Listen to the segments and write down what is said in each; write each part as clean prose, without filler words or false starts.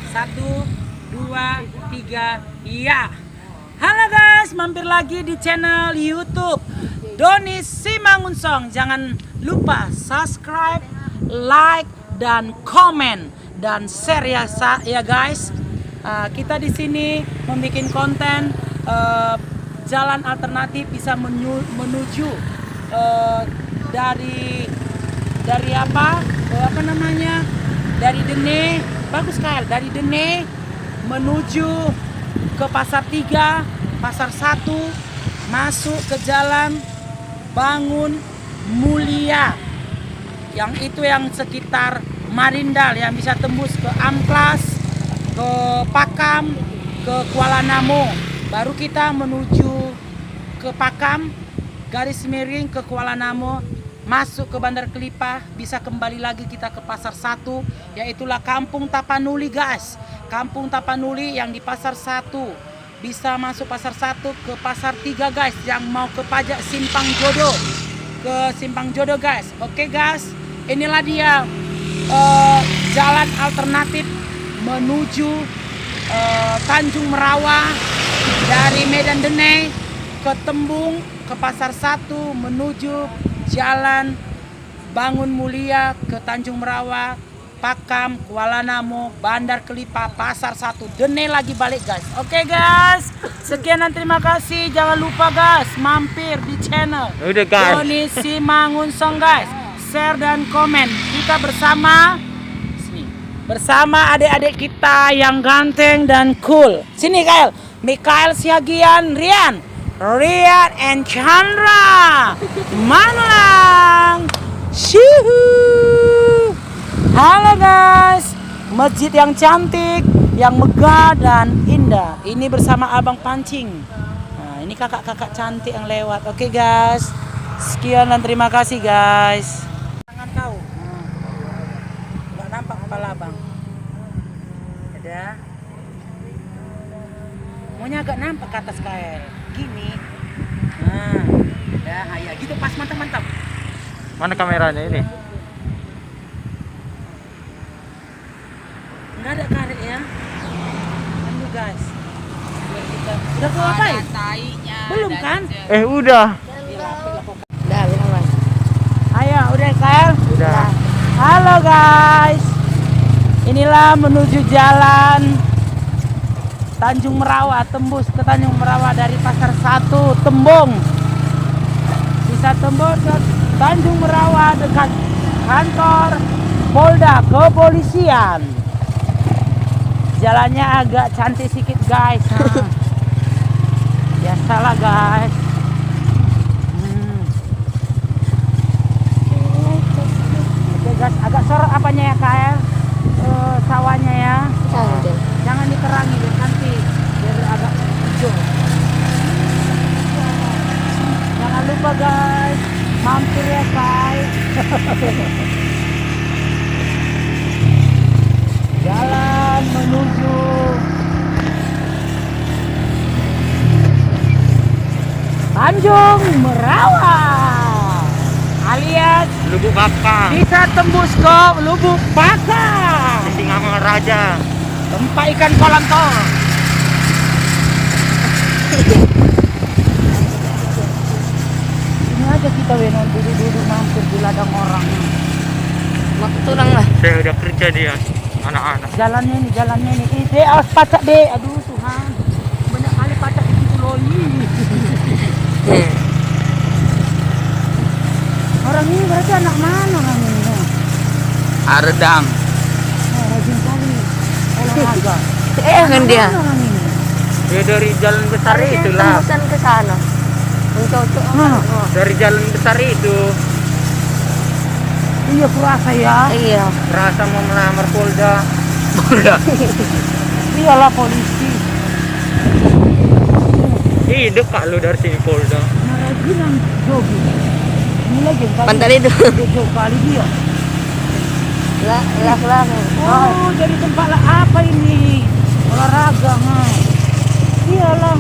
1, 2, 3, iya. Halo guys, mampir lagi di channel YouTube Doni Simangunsong. Jangan lupa subscribe, like, dan komen dan share ya guys. Kita di sini membuat konten jalan alternatif bisa menuju dari apa namanya, dari Dene, bagus sekali, dari Dene menuju ke Pasar 3, Pasar 1, masuk ke jalan Bangun Mulia, yang itu yang sekitar Marindal, yang bisa tembus ke Amplas, ke Pakam, ke Kuala Namu. Baru kita menuju ke Pakam, garis miring ke Kuala Namu, masuk ke Bandar Kelipah, bisa kembali lagi kita ke Pasar 1, yaitulah Kampung Tapanuli guys. Kampung Tapanuli yang di Pasar 1, bisa masuk Pasar 1 ke Pasar 3 guys, yang mau ke Pajak Simpang Jodoh, ke Simpang Jodoh guys. Oke guys, inilah dia jalan alternatif menuju Tanjung Merawa dari Medan Dene ke Tembung, ke Pasar 1, menuju jalan Bangun Mulia ke Tanjung Merawa, Pakam, Kuala Namu, Bandar Kelipah, Pasar 1, Dene lagi balik guys. Oke guys, sekian dan terima kasih. Jangan lupa guys, mampir di channel Doni Simangunsong guys. Share dan komen. Kita bersama adik-adik kita yang ganteng dan cool. Sini Kael, Mikael Siagian, Rian and Chandra Manulang. Shuhu. Halo guys, masjid yang cantik, yang megah dan indah. Ini bersama Abang Pancing. Nah, ini kakak-kakak cantik yang lewat. Oke guys, sekian dan terima kasih guys. Tangan kau, nggak nampak kepala abang. Ada. Maunya agak nampak ke atas KL. Gini. Nah, ya gitu pas, mantap. Mana kameranya ini? Enggak ada karet ya. Tunggu guys. Biar kita udah keluar apa ya? Belum kan? Udah. Udah, belum. Ayo, udah kan? Udah. Halo guys. Inilah menuju jalan Tanjung Merawa, tembus ke Tanjung Merawa dari Pasar 1 Tembung. Bisa tembus ke Tanjung Merawa dekat kantor Polda Kepolisian. Jalannya agak cantik sedikit guys. Biasalah guys. Oke guys, agak sorot apanya ya KL, sawahnya ya. Jangan dikerangi biar cantik, biar agak hijau. Jangan lupa guys, mampir ya guys. Jalan menuju Tanjung Merawa alias Lubuk Bakar. bisa tembus ke Lubuk Bakar, Singamaraja. tempat ikan kolam tol. Ini aja kita duduk mampir di ladang orang. Waktu turang lah. Saya udah kerja dia, anak-anak. Jalannya ini. Dek, awas pacak dek. Aduh Tuhan, banyak kali pacak itu loh. Orang ini berarti anak mana orang ini? Aredang. Rajin kali olahraga. Kan dia. Mana orang ini? Ya dari jalan besar itulah. Tembusan ke sana. Untuk Dari jalan besar itu. Iya kurasa ya. iya. Rasa mau melamar Polda. Iyalah polisi. Ih, dekat lu dari sini Polda. Rajin yang jogging. Ini lagi yang kali. Pantai itu. Dia jauh kali dia. Lah. Oh, jadi tempat apa ini? Olahraga, Iyalah,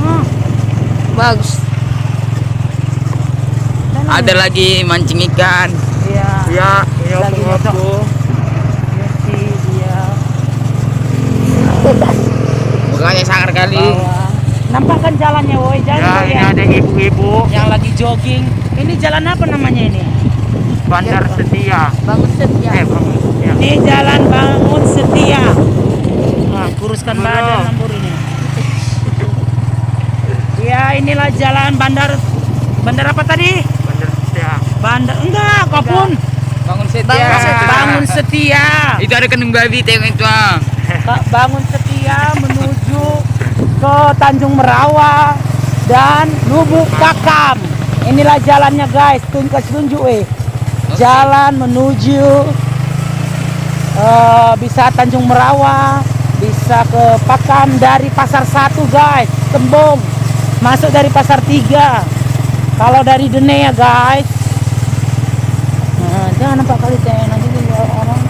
Bagus. Ada lagi mancing ikan. Iya. Ya, ini Lagi aku. Iya sih, iya. Bukannya sangar kali. Bawah. Nampak kan jalannya, woi, jalan Ya, woi, ini ya. ada ibu-ibu. Yang lagi jogging. Ini jalan apa namanya ini? Bandar Setia. Bagus setia. Bangun Setia. Ini jalan Bangun Setia. Nah, kuruskan Belum. badan lambur ini. Ya, inilah jalan bandar. Bandar apa tadi? Bandar Setia. Bandar enggak, apapun. Bangun setia. Bangun Setia. Bangun Setia. Itu ada kandung babi tengok itu ah. Bangun Setia menuju ke Tanjung Merawa dan Lubuk Pakam. Inilah jalannya guys, tunjuk jalan menuju bisa Tanjung Merawa, bisa ke Pakam dari Pasar 1 guys, Tembong. Masuk dari Pasar 3. Kalau dari Dene ya guys. Nah, jangan nampak kali teh nanti orang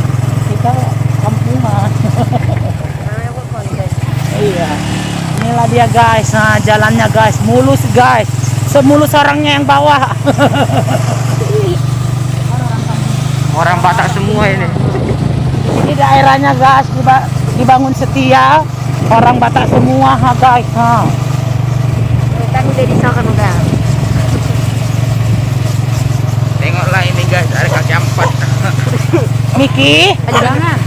kita kampungan. Iya. Inilah dia guys. Nah, jalannya guys, mulus guys. Semulus orangnya yang bawah. Orang Batak semua ini. Ini daerahnya guys, dibangun Setia. Orang Batak semua ha guys. Ha. Kan udah disakan udah. Tengoklah ini guys, ada kaki 4. Miki, Jangan.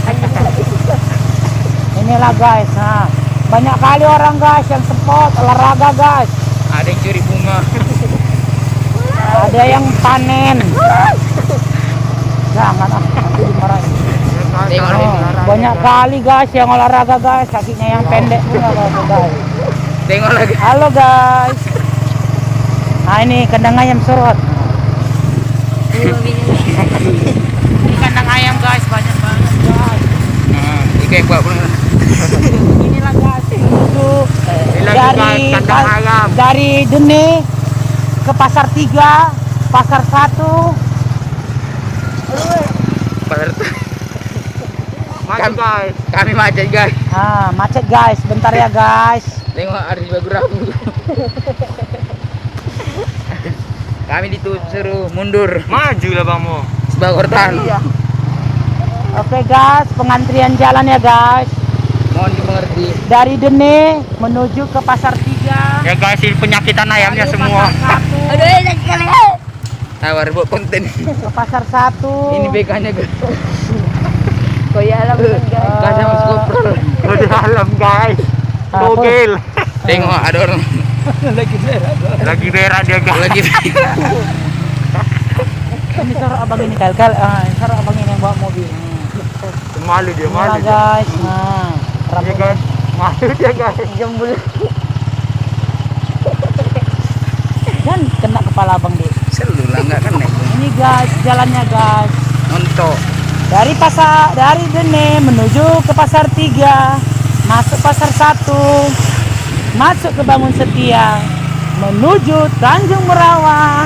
inilah guys. Nah, banyak kali orang guys yang sport olahraga guys. Ada yang curi bunga. Ada yang panen. Jangan nanti dimarahin. Tengok Oh, banyak kali guys yang olahraga guys, kakinya yang pendek pun olahraga guys. Tengok lagi. Halo guys. Nah ini kandang ayam sorot. Ini kandang ayam guys, banyak banget guys. Nah, ini kayak buat bener. Inilah guys menuju Inilah guys, kandang ayam. dari Dene ke Pasar 3, Pasar 1. Maju guys. Kami macet guys. Ah, macet guys, bentar ya guys. Tengok ada di bagus rambut. Kami disuruh mundur. Maju lah Bang Mo. Sebagai hortan. Oke guys, pengantrian jalan ya guys. Mohon dimengerti. Dari Dene menuju ke Pasar 3. Ya guys, ini penyakitan ayamnya semua. Pasar 1, Tawar buat konten. ke Pasar 1. Ini BK-nya guys. Koya alam guys. Gas sama skopro. Di dalam guys. Togel. Tengok ada orang Lagi berak dia guys. lagi. Ini taruh abang ini kal taruh abang ini yang bawa mobil. Malu dia, Inilah malu dia. guys. Nah, Ya rambut guys. Malu dia guys. Jembul. dan kena kepala abang deh. Selalu lah enggak kan naik. Ini guys, jalannya guys. Nonton. Dari Dene menuju ke Pasar 3, masuk Pasar 1, masuk ke Bangun Setia, menuju Tanjung Merawa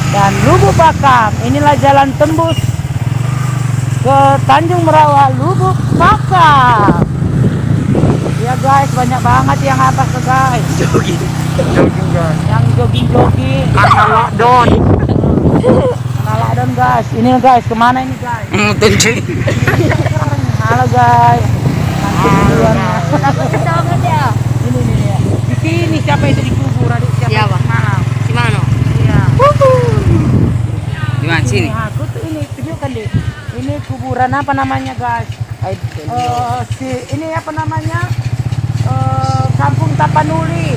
dan Lubuk Pakam. Inilah jalan tembus ke Tanjung Merawa, Lubuk Pakam. Ya guys, banyak banget yang atas tuh guys, Jogi. Jogging guys. yang jogging-jogging. Karena lockdown. Lockdown guys. Ini guys, kemana ini guys? Tunjuk. Halo guys. Nanti duluan. Sama dia. Ini ya. Di sini siapa itu dikubur? Adik siapa? Siapa? Malam. Si Mano. Iya. Di mana sini? Nah, aku tuh ini tunjukkan deh. Ini kuburan apa namanya guys? Ini apa namanya? Kampung Tapanuli.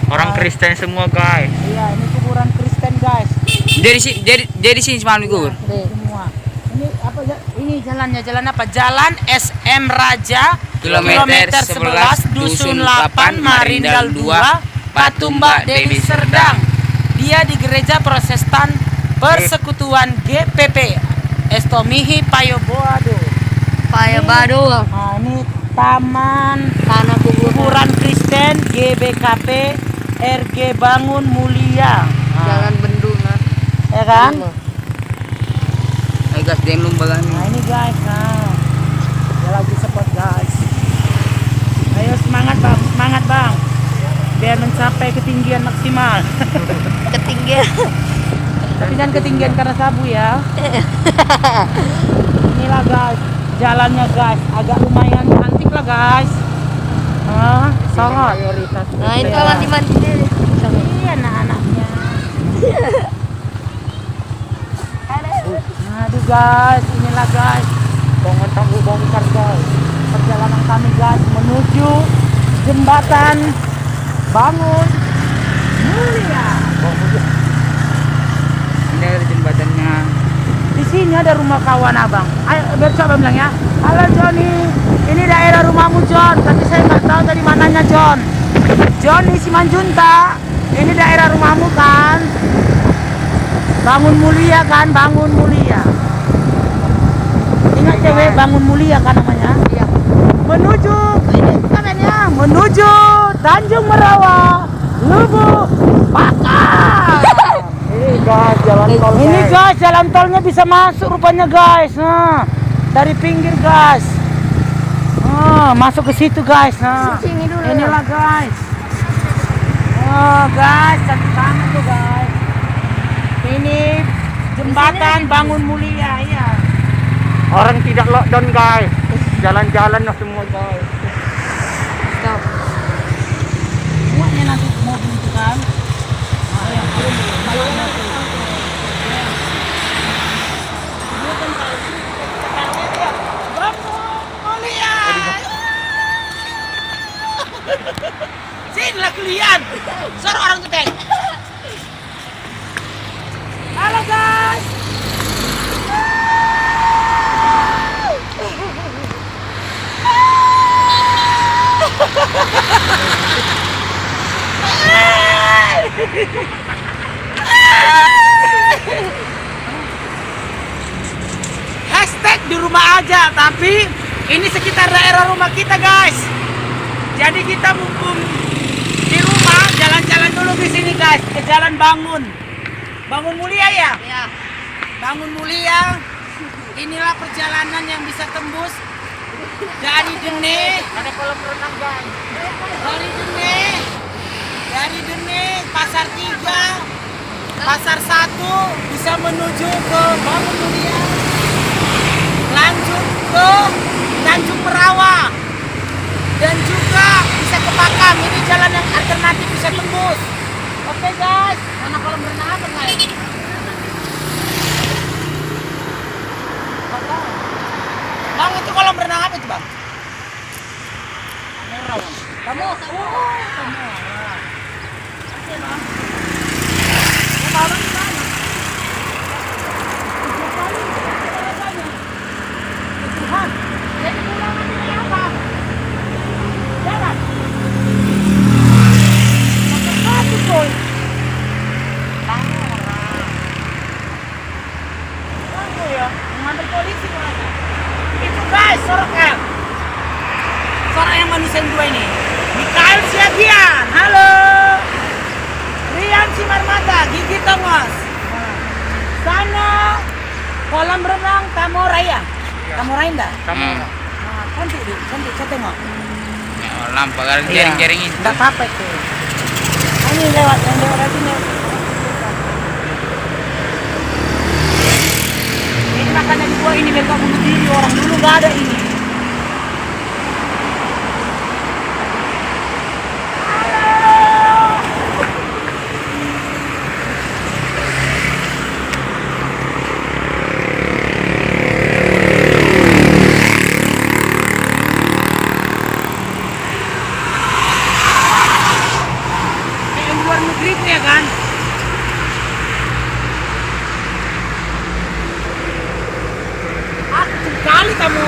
Orang Kristen semua guys. Iya, ini kuburan Kristen guys. Jadi sini semalam kubur. Semua. Ini apa ya? Ini jalannya jalan apa? Jalan SM Raja Kilometer 11, Dusun 8 Marindal 2 Patumbak Deli Serdang. Dia di Gereja Protestan Persekutuan GPP Estomihi Payoboado. Bado. Nah, ini Taman Tanah Kuburan Kristen GBKP RG Bangun Mulia. Jalan Bendungan. Ya kan? Ayo guys, jangan lumbagan. Nah ini guys, nah dia lagi support guys. Ayo semangat bang, biar mencapai ketinggian maksimal. Ketinggian. Tapi jangan ketinggian karena sabu ya. Inilah guys, jalannya guys, agak lumayan cantik lah guys. Sangat. Nah, itu kalau mandi-mandi deh. Iya anak-anaknya. Aduh guys, inilah guys. Bangun tangguh bongkar guys. Perjalanan kami guys menuju jembatan Bangun Mulia. Ini ada jembatannya. Di sini ada rumah kawan abang. Ayo biar coba bilang ya. Halo Johnny, ini daerah rumahmu John. Tapi saya nggak tahu tadi mananya John. John di Simanjuntak. Ini daerah rumahmu kan? Bangun Mulia kan? Bangun Mulia. Ingat cewek Bangun Mulia kan namanya? Iya. Menuju ini kamennya menuju Tanjung Merawa, Lubuk Pakam. Ini guys jalan tol. Ini guys jalan tolnya bisa masuk rupanya guys. Nah, dari pinggir guys. Masuk ke situ guys. Nah, Sini dulu. inilah guys. Oh guys, cantik banget tuh guys. Ini jembatan Bangun Mulia ya. Orang tidak lockdown guys. Jalan-jalan lah semua guys. Stop. Muatnya nanti mobil itu kan. Sinilah kalian. Suara orang gede. Halo guys. Hashtag di rumah aja, tapi ini sekitar daerah rumah kita guys. Jadi kita mumpung di rumah, jalan-jalan dulu di sini guys, ke Jalan Bangun Mulia ya. Ya. Bangun Mulia. Inilah perjalanan yang bisa tembus dari Dene. Ada kolam renang guys. Dari Dene, Pasar 3, Pasar 1 bisa menuju ke Bangun Mulia. Lanjut ke Tanjung Merawa. Dan juga bisa ke Pakam. Ini jalan yang alternatif bisa tembus. Oke guys. Mana kolam renang apa guys? Bang, itu kolam renang apa itu bang? Merah bang. Kamu? Oh, kamu. Oke bang. Rumah abang di mana? Tuhan. Jadi pulang ini apa? Jalan. Motor satu boy. Kamu ya, mengambil polisi mana? Itu guys, soroknya. Sorok yang manusia dua ini. Mikael Siagian, halo. Rian Simarmata, Gigi Tongos. Sana kolam renang Tamora ya? Tamora Indah. Sama. Cantik deh, cantik, saya tengok. Lampu Iya. jaring-jaring itu. Nggak apa-apa itu. Ini lewat, yang lewat sini. Ini makanya gua ini biar gak bunuh diri, orang dulu nggak ada ini. Kayak luar negeri tuh ya kan? Kali kamu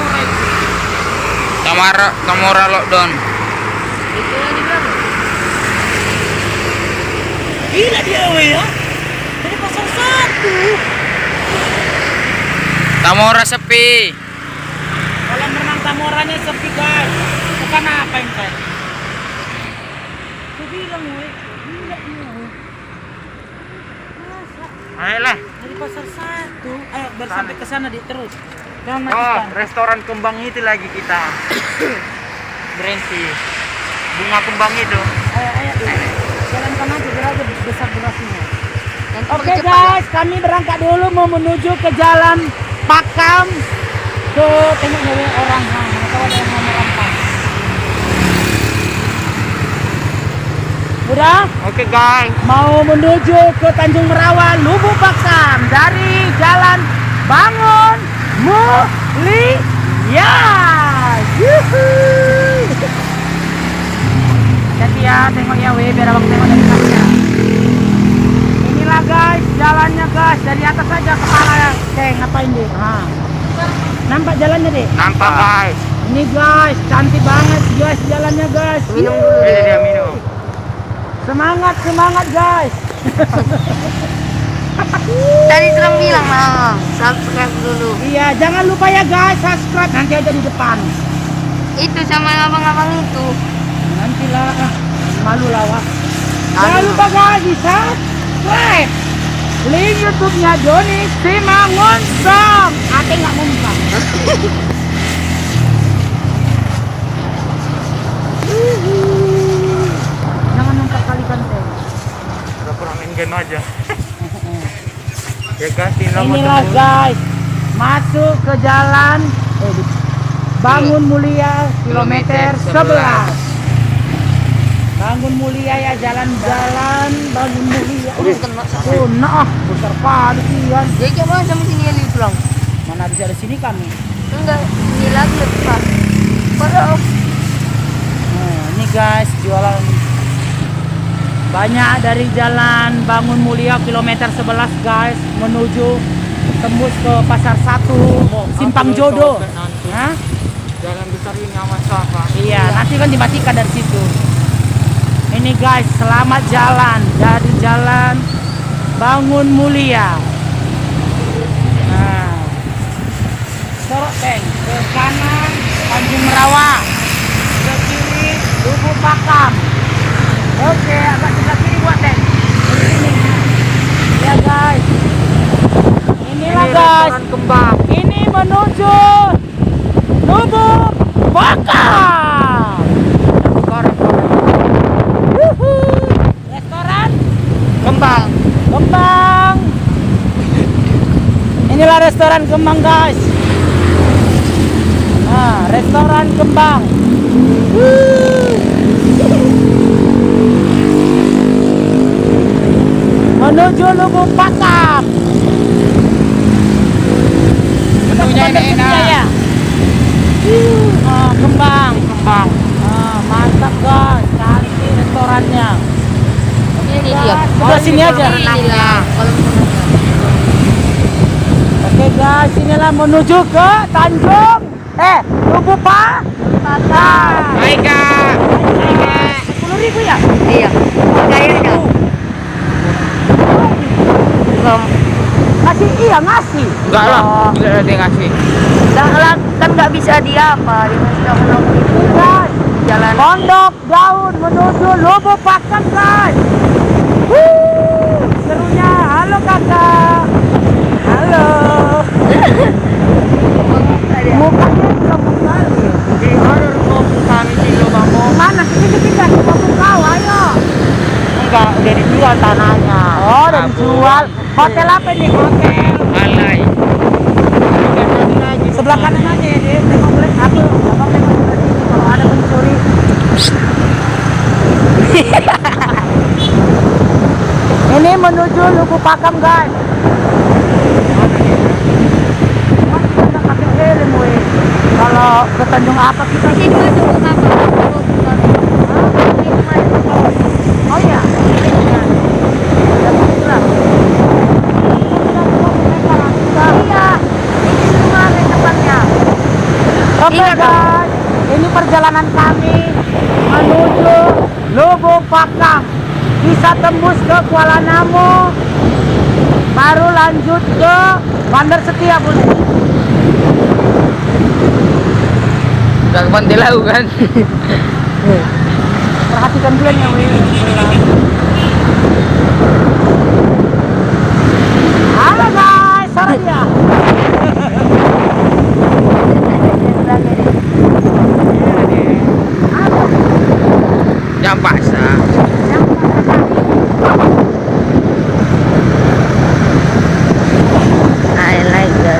Tamora lockdown. Itu yang di belakang. gila dia we ya. Dari pasar 1. Tamora sepi. Kolam renang Tamoranya sepi guys. Bukan apa ini guys. Aku bilang we, gila dia we. Masa Ayolah. dari pasar 1. Ayo biar sampai ke sana di terus. Jangan Oh, matikan. restoran kembang itu lagi kita. Berhenti. Bunga kembang itu. Ayo. Jalankan aja biar aja besar durasinya. Nanti Oke pakai cepat ya. guys, kami berangkat dulu mau menuju ke Jalan Pakam Tuh, tengok nih orang, mana tahu ada yang mau melompat. Udah? Oke guys. Mau menuju ke Tanjung Merawa, Lubuk Pakam dari Jalan Bangun Mulia. Yuhu. Hati ya, tengok ya weh, biar abang tengok dari sampingnya. Inilah guys, jalannya guys, dari atas saja kepala ya. Ngapain deh? Nampak jalannya deh? Nampak guys. Ini guys, cantik banget guys jalannya guys. Minum dulu. Ini dia minum. Semangat, semangat guys. Tadi Serang bilang lah, subscribe dulu. Iya, jangan lupa ya guys, subscribe nanti aja di depan. Itu sama abang-abang itu. Nantilah, malu lah wah. Jangan lupa guys, di subscribe. Link YouTube-nya Joni Simangunsong. Ate nggak mumpang. Jangan memperkalikan teh. Udah kurang main game aja. Ya guys, inilah Inilah guys, masuk ke jalan Bangun Mulia kilometer 11. Bangun Mulia ya, jalan-jalan Bangun Mulia. Oh, nah, besar kali kian. Dia coba sama sini yang pulang. Mana bisa ada sini kami? Enggak, ini lagi lepas. Padahal Nah, ini guys jualan banyak dari jalan Bangun Mulia kilometer 11 guys menuju tembus ke Pasar 1 Simpang Jodoh. Hah? Jalan besar ini aman apa? Iya, nanti kan dimatikan dari situ. Ini guys, selamat jalan dari jalan Bangun Mulia. Nah, sorok teng ke kanan Tanjung Merawa, ke kiri Lubuk Pakam. Oke, agak sebelah kiri buat teng. Ini. Ya guys, inilah Ini guys. restoran kembang. Ini menuju Lubuk Pakam. Restoran Kembang. Kembang. Inilah restoran Kembang guys. Nah, restoran Kembang. Menuju Lubuk Pakam. Menunya ini enak. Ya? Kembang. Kembang. Mantap guys, cantik restorannya. ini dia. Udah sini aja. Inilah kolam renangnya. Oke guys, inilah menuju ke Tanjung Lubuk Pakam. Hai kak. 10.000 ya? Iya. Kayaknya. Belum. Kasih iya ngasih. Enggak lah. Tidak ada yang ngasih. Kan nggak bisa dia apa? Dia masih tahu nomor itu. Guys, Jalan. Pondok Daun menuju Lubuk Pakam guys. Serunya. Halo kakak. Halo. Mukanya kamu kali. Di mana rumah kami di Lubang Bong? Mana kita ngomong kau, ayo. Enggak, udah dijual tanahnya. Oh, udah dijual. Hotel apa nih? Hotel. Alay. Sebelah kanan aja ya, dia tengok boleh aku. Abang tengok boleh kalau ada pencuri. Ini menuju Lubuk Pakam guys. Masih ada pakai helm weh. Kalau ke Tanjung apa kita Sini itu apa? Oh iya. Oke guys, ini perjalanan kami menuju Lubuk Pakam. Bisa tembus ke Kuala Namu, baru lanjut ke Bandar Setia boleh. Enggak ke Pantai Lau kan? Perhatikan bulan ya weh. Halo guys, sorry ya. Jam basah. I like the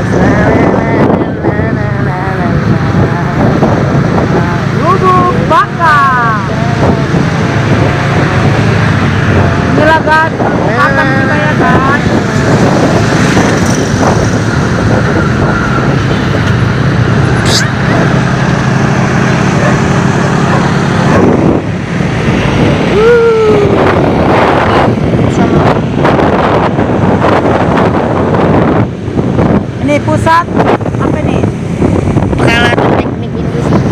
Akan kita ya guys. Ini pusat apa nih? Salah teknik industri.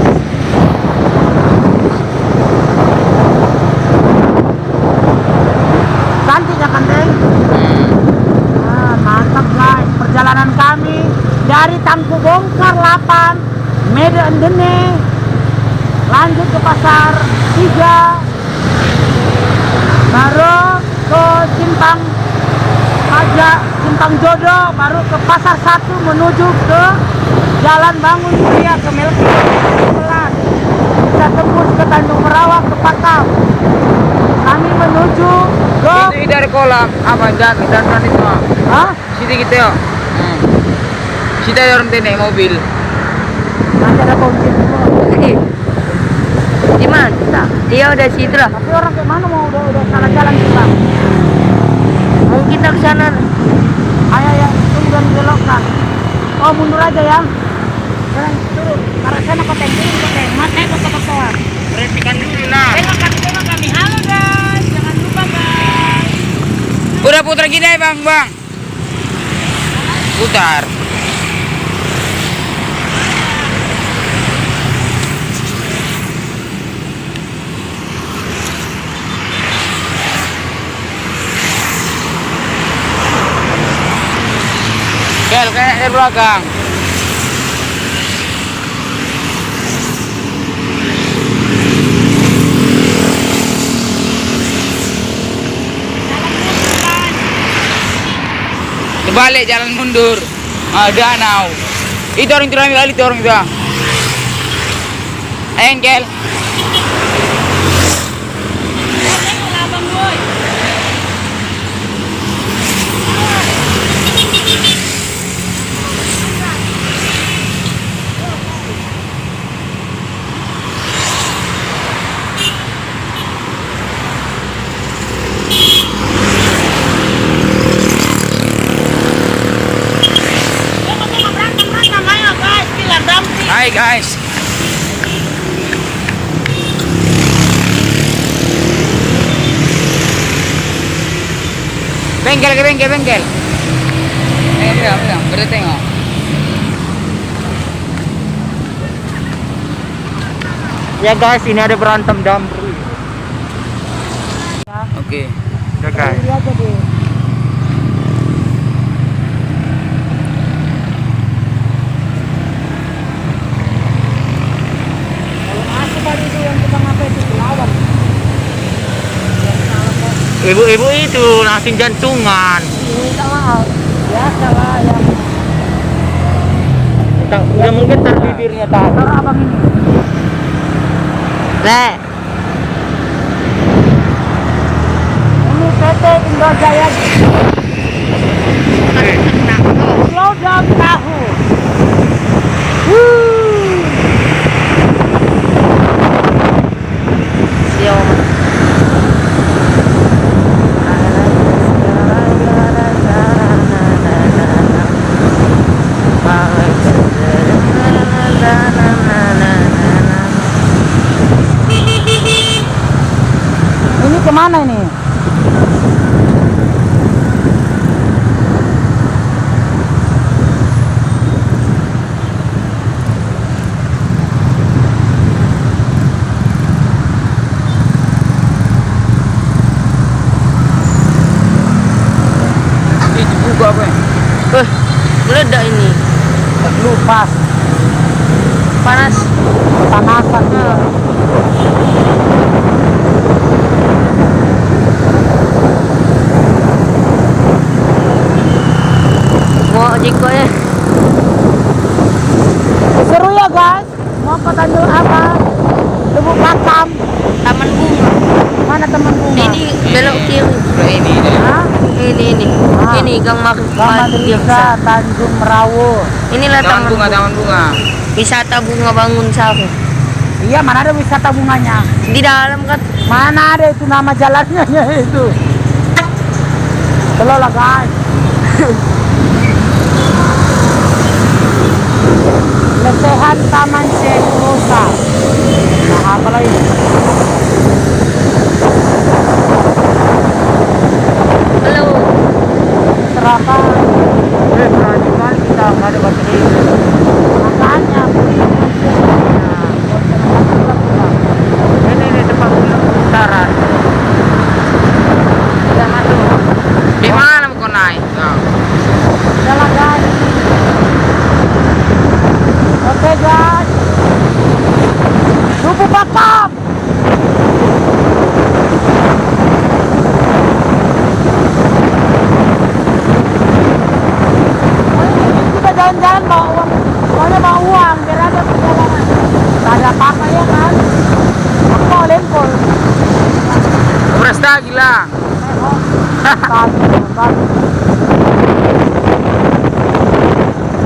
Cantik ya kan Teng? Mantap guys, perjalanan kami dari Tangku Bongkar 8 Medan Dene lanjut ke Pasar 3 baru ke Simpang Jodoh, baru ke Pasar 1 menuju ke Jalan Bangun Mulia ke Melki pelan kita tembus ke Tanjung Merawang ke Pakam. Kami menuju ke Itu dari kolam apa dan itu. Hah? Sini kita yo. Sini ada orang naik mobil. Nanti ada kunci semua. Gimana kita? Dia udah situ lah. Tapi orang kayak mana mau udah salah jalan kita. Mungkin kita ke sana. Ayo ya, tunggu dan belokkan. Oh mundur aja ya. Jalan turun. Karena sana koteng koteng. Mas saya ke pesawat. Berhentikan dulu nah. Tengok kami. Halo guys, jangan lupa guys. Udah putar gini bang. Putar. Kel, kayak dari belakang. Kebalik jalan mundur. Danau. Itu orang itu kali itu orang itu. Engkel. Hai guys. Bengkel. Bilang, berarti tengok. Ya guys, ini ada berantem Damri. Oke. Ya guys. Ini aja deh. Ibu-ibu itu langsung jantungan. Minta maaf. Biasa lah yang Udah mungkin terbibirnya tahu. taruh abang ini. Ini PT Indojaya. Slow down tahu. Ini kemana ini? Itu buka apa ya? Meledak ini. Lupas. Panas. Panasan dia. Mau jiko ya. Seru ya guys. Mau ke Tanjung apa? Lubuk Pakam. Taman bunga. Mana teman bunga? Ini belok kiri. Udah ini deh. Hah? Ini. Ah. Ini Gang Taman Desa Tanjung Merawu. Inilah Taman bunga. Wisata bunga Bangun Saru. Iya, mana ada wisata bunganya? Di dalam kan. Mana ada itu nama jalannya itu? Telur lah guys. Lesehan Taman Syekh Rosa. Nah, apa lagi? Halo. Serapan. Berani kali kita nggak ada baterai. Makanya. Ini tempat pemutaran. Udah masuk. Di mana mau naik? Udah lah guys. Oke guys. Lubu bakap. Kita jalan-jalan bawa uang. Soalnya bawa uang biar ada perjalanan. Gak ada apa-apa ya kan. Aku mau lempol. Beras dah gila.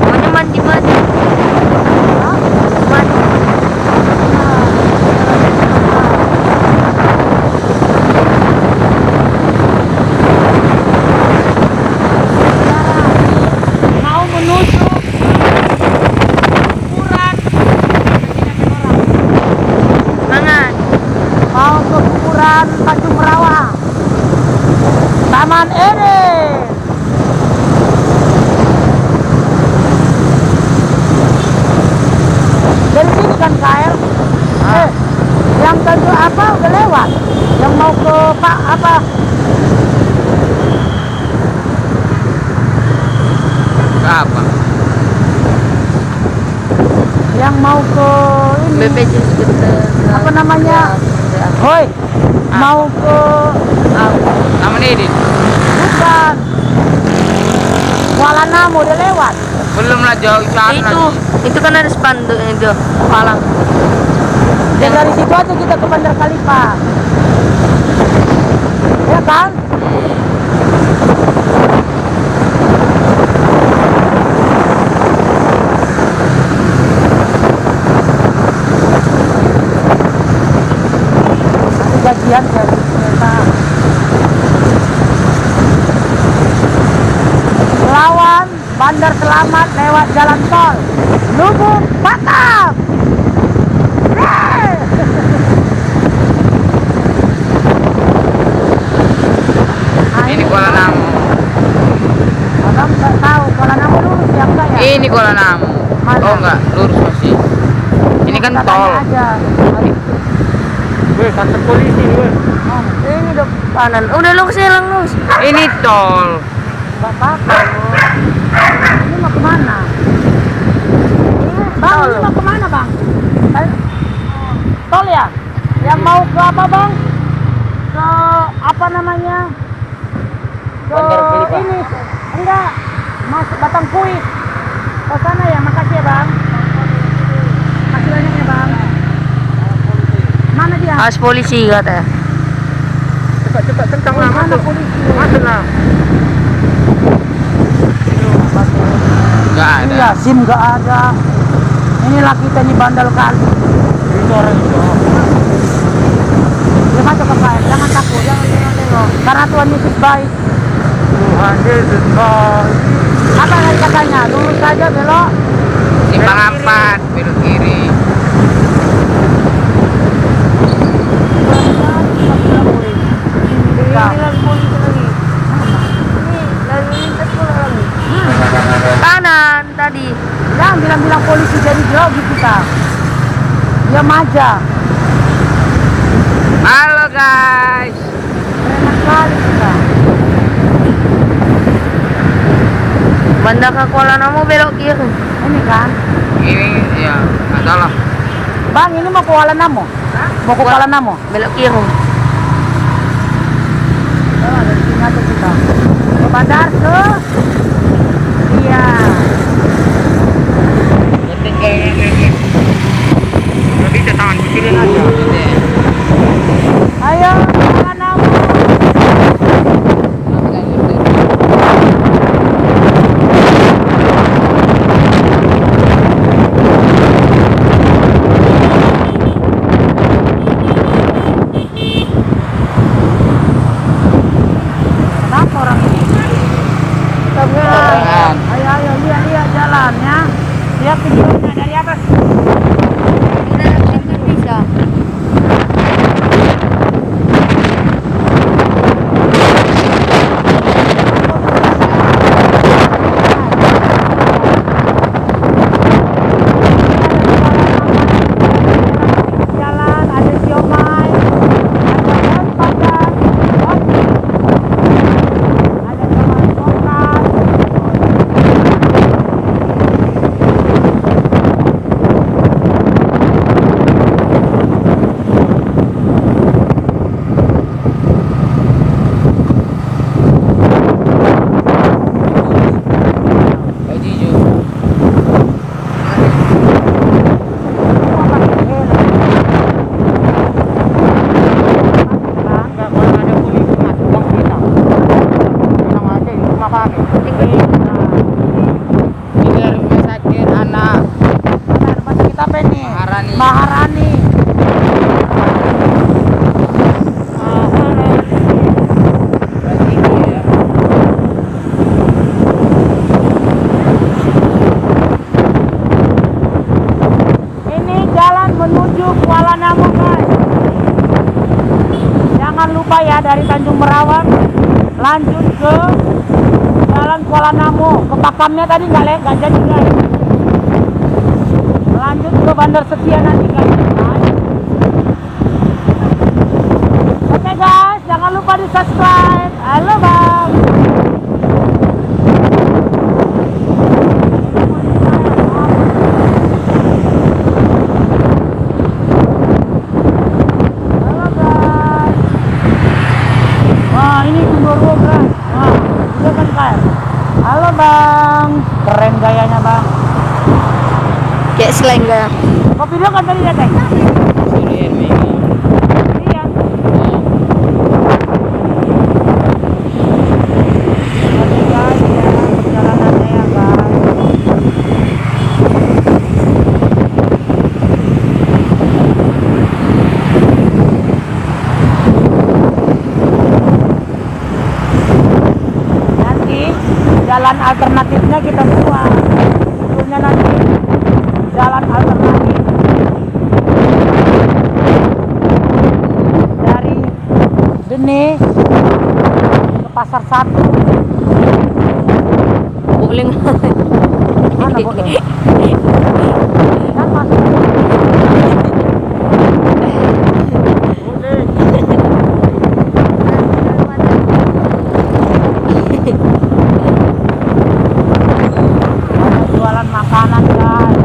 Maunya mandi-mandi. Mandi. Mau menuju kuburan. Mana? Mau ke kuburan Batu Merawa. Taman Eden. Dari sini kan KL. Yang tentu apa udah lewat. Yang mau ke Pak apa? Apa? Yang mau ke ini. BPJ skuter. Apa namanya? Hoi. Mau ke Taman Edin. bukan. Kuala Namu udah lewat. Belum lah jauh Itu kan ada spanduk itu palang. Dan dari situ aja kita ke Bandar Kalipa. Ya kan? Nanti gajian dari kereta. Lawan Bandar Selamat lewat jalan tol Lubuk Bakap. Ini Kuala Namu. Abang nggak tahu Kuala Namu lurus ya enggak ya? Ini Kuala Namu. Mana? Oh enggak, lurus masih. Ini kan Katanya tol. aja. Weh, kantor polisi weh. Ini depanan. Udah lu silang lu. Ini tol. Nggak apa-apa loh. Ini mau kemana? Bang, ini mau kemana bang? Tol ya? Yang mau ke apa bang? Ke apa namanya? Ke Bandar Kalipa. ini. Enggak. Masuk Batang Kuit. Ke sana ya, makasih ya bang. Makasih banyak ya bang. Mana dia? As polisi katanya. Cepat kencang lah Mana masuk. polisi? Masuk lah. Enggak ada. Iya, SIM nggak ada. Inilah kita nih bandel kali. Itu orang itu. Dia masuk ke KL, jangan takut, jangan tengok. Karena Tuhan Yesus baik. Tuhan Yesus baik. Apa yang katanya? Lurus saja belok. Simpang 4, belok kiri. Ini lagi polisi lagi. Ini lalu lintas pula lagi. Kanan tadi. Jangan bilang-bilang polisi jadi grogi kita. Dia maja. Halo guys. Enak sekali kita. Bandar ke Kuala Namu belok kiri. Ini kan. Ini ya, nggak salah. Bang, ini mau ke Kuala Namu? Mau ke Kuala Namu? Belok kiri. Oh, dari sini aja kita. Ke bandar ke. Iya. Penting kayaknya. Nggak bisa tangan kecilin aja. Ayo, Kuala Namu. Kenapa orang ini? menuju Kuala Namu guys. Jangan lupa ya, dari Tanjung Merawan lanjut ke Jalan Kuala Namu. Ke Pakamnya tadi nggak jadi guys. Lanjut ke Bandar Setia nanti guys. Oke guys, jangan lupa di subscribe. Halo bang. Halo guys. Wah ini Gundurwo guys. Wah itu kan kayak. Halo bang. Keren gayanya bang. Kayak slang gak? Kau video kan tadi ya teh? Iya. Oke guys, ya perjalanannya ya guys. Nanti jalan alternatifnya kita buat. Sebelumnya nanti jalan alternatif dari Dene ke Pasar Satu. Boleh nggak? Mana boleh? Kan masuk. Ada jualan makanan guys.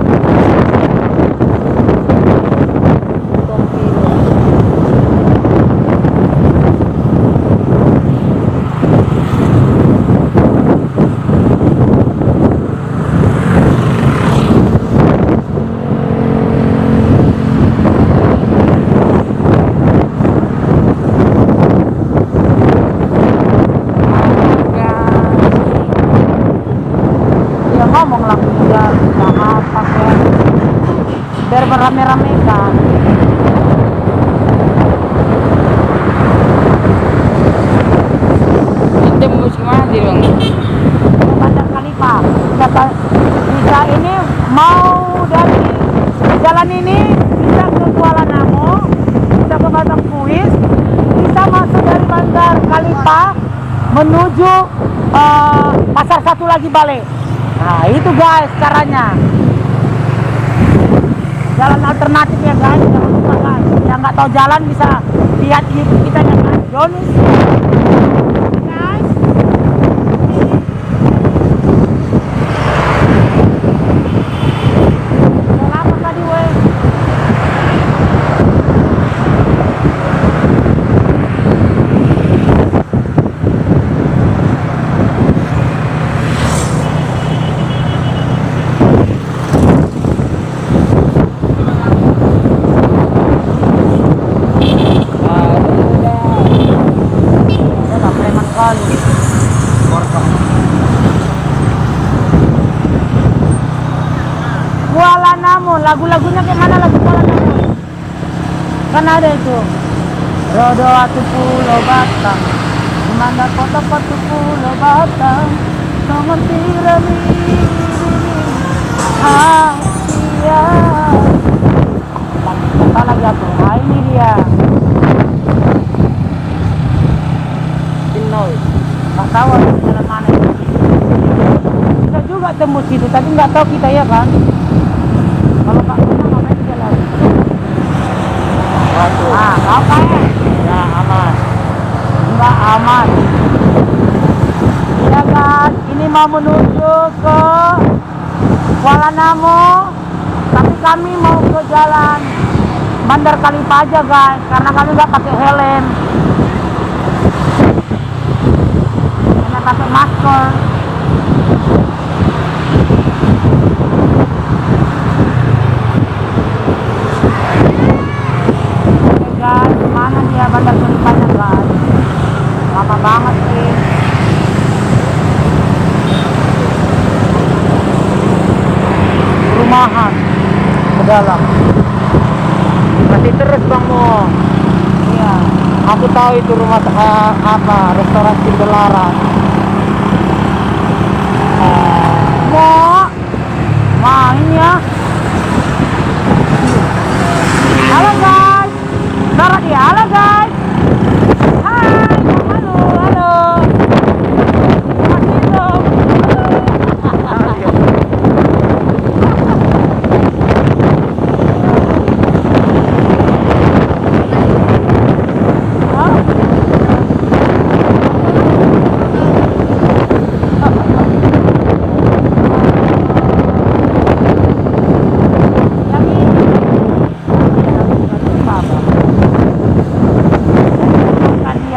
Dia ngomong lagu dia sama pakai biar berame-rame kan. Ente mau kemana di bang? Bandar Kalipah. Bisa ini mau dari jalan ini bisa ke Kuala Namu, bisa ke Batang Puis, bisa masuk dari Bandar Kalipah menuju Pasar Satu lagi balik. Nah itu guys caranya. Jalan alternatif ya guys, jangan lupa guys. Yang nggak tahu jalan bisa lihat YouTube kita ya guys. Jonis. Guys. Lama tadi weh. Udah preman kali. Kuala Namu, lagu-lagunya kayak mana lagu Kuala Namu? Kan ada itu. Rodo atu pulau Batang, dimana kota patu pulau Batang, nomor tirami Asia. Kita lagi atuh, nah ini dia. Pinoy, nggak tahu ada jalan mana itu. Kita juga tembus situ, tapi nggak tahu kita ya kan. Kalau nggak pernah ngapain jalan? Ah, apa ya? Ya aman. Enggak aman. Ya guys, ini mau menuju ke Kuala Namu, tapi kami mau ke jalan Bandar Kalipah aja guys, karena kami nggak pakai helm, karena pakai masker. Oke guys, mana dia Bandar Kalipahnya guys? Lama banget sih. Rumahan ke dalam. Masih terus bang Mo. Iya, Aku tahu itu rumah apa, restoran Cinderella. mau main ya.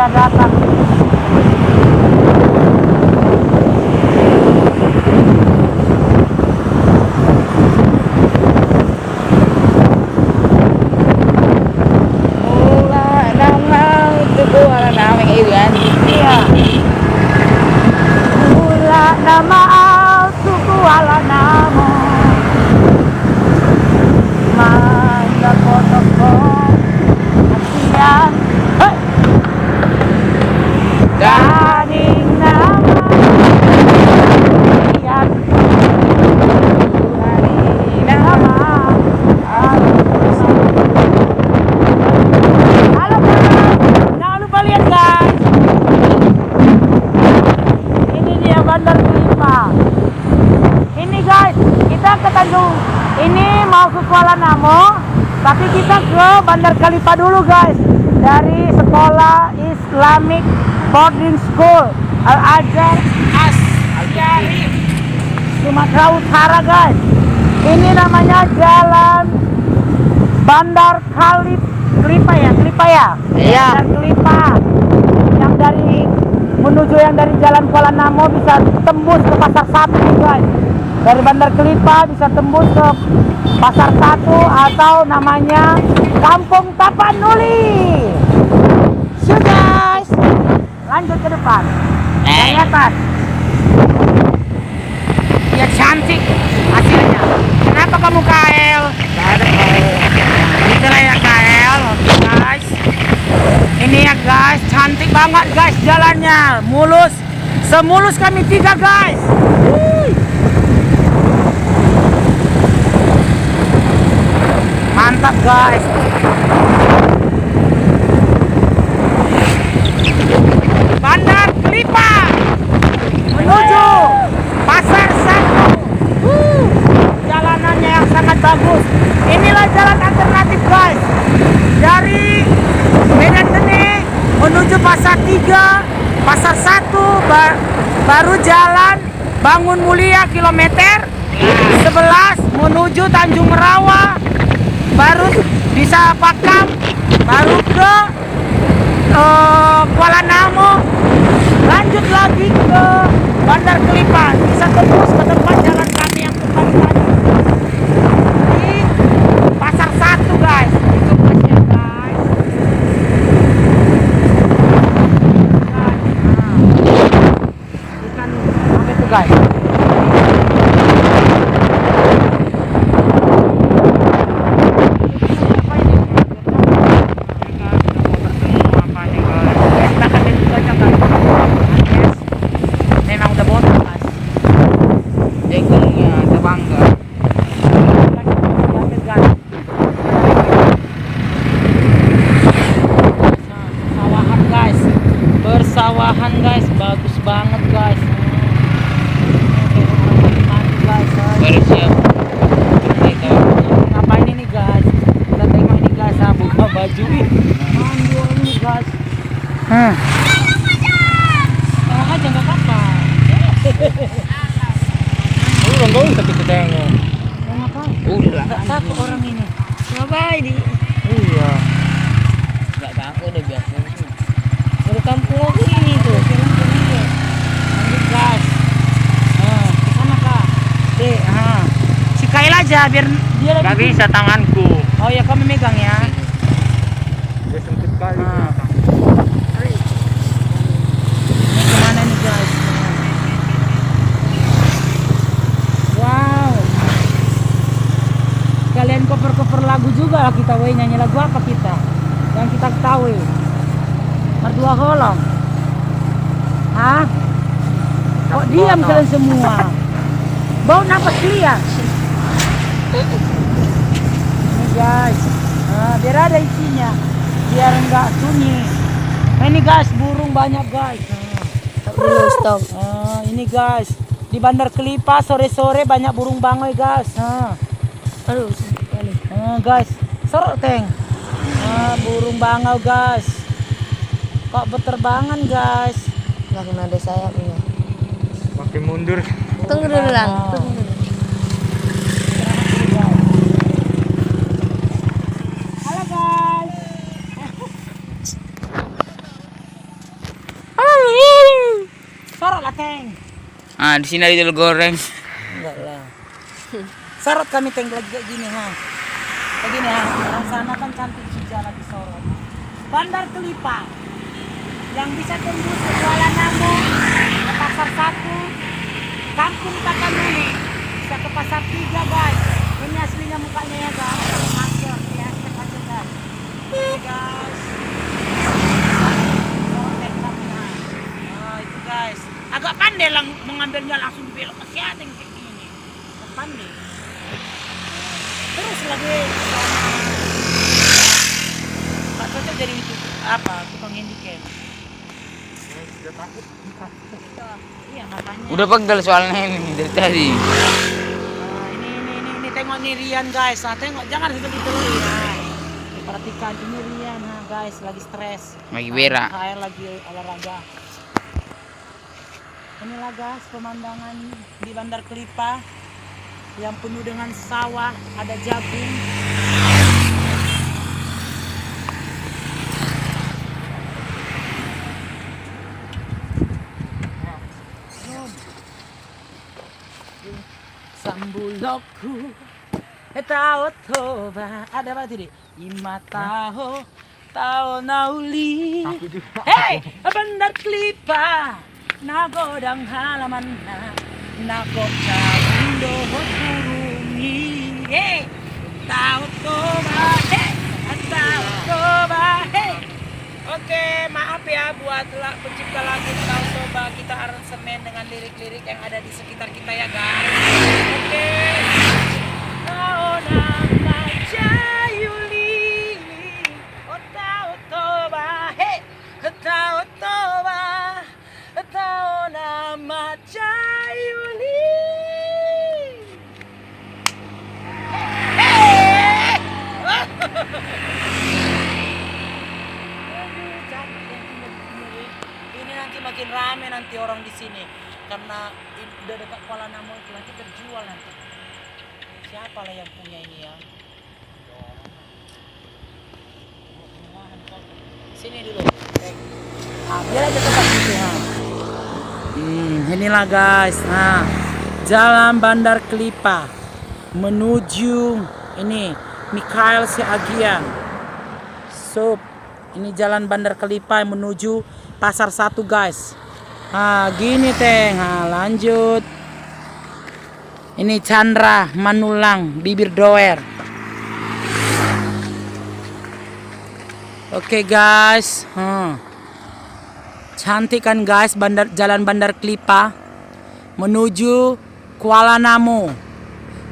dia datang. Iya. Mula nama suku ala namo. Manda kotoko hatian. Hei. Daning nama hatian. Daning nama. Halo guys, jangan lupa lihat guys. Ini dia Bandar Kelipah. Ini guys, kita ke Tanjung. Ini mau ke Kuala Namo, tapi kita ke Bandar Kelipah dulu guys. Dari sekolah Islamic Boarding School Al-Azhar Asyari Sumatera Utara guys. Ini namanya Jalan Bandar Kelipah ya, Kelipah ya. Iya. Bandar Kelipah. Yang dari Jalan Kuala Namo bisa tembus ke Pasar Satu guys. Dari Bandar Kelipah bisa tembus ke Pasar Satu atau namanya Kampung Tapanuli. See you guys. Lanjut ke depan. Dari atas. Ya cantik hasilnya. Kenapa kamu KL? Gak ada KL. Itulah ya KL, oke guys. Ini ya guys, cantik banget guys jalannya, mulus, semulus kami tiga guys. Mantap guys. Bandar Kelipah menuju Pasar Satu. Jalanannya yang sangat bagus. Inilah jalan alternatif guys. Dari Medan Gene menuju Pasar 3, Pasar 1, baru jalan Bangun Mulia kilometer 11 menuju Tanjung Merawa, baru bisa Pakam, baru ke Kuala Namo, lanjut lagi ke Bandar Kelipah, bisa tembus ke tempat jalan kami yang tempat tadi di Pasar 1 guys. Itu pasnya guys. Ikan apa itu guys? Memang udah botak guys. Jengkolnya terbangga. Sawahan guys, bersawahan guys, bagus banget guys. Bersiap. Ngapain ini guys? Kita tengok ini guys, buka baju mandu ini guys. Tengok aja nggak apa-apa. Enggak usah kita tengok. Tengok apa? Udah. Nggak takut orang ini. Coba ini. Iya. Enggak takut udah biasa. Dari kampung aku ini tuh. Lanjut guys. Kesana kak. Si Kail aja biar dia Enggak lagi. bisa tanganku. Oh ya kami megang ya. Dia sempit kali. Ini kemana nih guys? Wow. Kalian cover lagu juga lah kita, weh, nyanyi lagu apa kita? Yang kita ketahui. Merdua Holong. Hah? Kok diam kalian semua? Bau napas lihat. Ini guys. Biar ada isinya. Biar enggak sunyi. Nah, ini guys, burung banyak guys. Dulu stop. Ini guys, di Bandar Kelipah sore-sore banyak burung bangau guys. Aduh, sekali. Guys, sorok teng. Burung bangau guys. Kok berterbangan guys? Nggak kena ada sayapnya. Makin mundur. Tunggu dulu lang. Tunggu dulu. Halo guys. Sorot lah, Teng. Ah, di sini ada telur goreng. Enggak lah. Sorot kami, Teng, lagi kayak gini, ha. Kayak gini, ha. Orang sana kan cantik sih jalan di sorot. Bandar Kelipah yang bisa tembus ke Kuala Namu, ke Pasar 1, Kampung Tapanuli, bisa ke Pasar 3, guys. Ini aslinya mukanya ya, guys. Masker, ya, cek aja, guys. Ini, guys. Itu guys, agak pandai lang mengambilnya langsung belok ke siateng kayak gini. Agak pandai. Terus lagi Pak cocok jadi itu apa tukang handicap. Sudah takut. Iya makanya. Udah pegal soalnya ini dari tadi. Nah, ini tengok nih Rian guys. Nah, tengok jangan gitu ya. Perhatikan ini Rian, nah guys lagi stres. Lagi berak. Air lagi olahraga. Inilah guys pemandangan di Bandar Kelipah yang penuh dengan sawah, ada jagung. Sambulokku tao toba ada apa tadi? Imataho tao nauli. Hey, Bandar Kelipah. Nagodang halaman na nakocabundo turungi tao toba tao toba Oke, maaf ya buat pencipta lagu Tao Toba, kita aransemen dengan lirik-lirik yang ada di sekitar kita ya guys. Oke. Tao nama Jayuli Tao Toba Tao Toba Tao nama Jayuli. Ini nanti makin rame nanti orang di sini karena udah dekat Kuala Namu itu nanti terjual nanti. Siapa lah yang punya ini ya? Sini dulu. Biar aja tempat situ ha. Inilah guys. Nah, Jalan Bandar Kelipah menuju ini Mikhail Siagian. So, ini Jalan Bandar Kelipah menuju Pasar 1 guys. Nah, gini Teng. Nah, lanjut. Ini Chandra Manulang, Bibir Doer. Oke guys. Cantik kan guys Jalan Bandar Kelipah menuju Kuala Namu.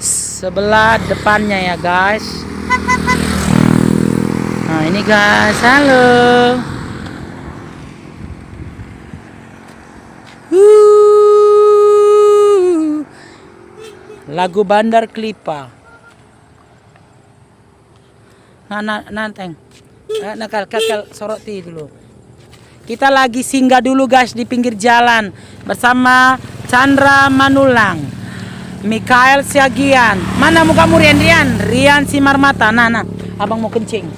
Sebelah depannya ya guys. Nah ini guys, halo. Lagu Bandar Kelipah. Nanteng. Nakal soroti dulu. Kita lagi singgah dulu guys di pinggir jalan bersama Chandra Manulang, Mikhail Siagian. Mana mukamu Rian? Rian Simar Mata. Nah, abang mau kencing.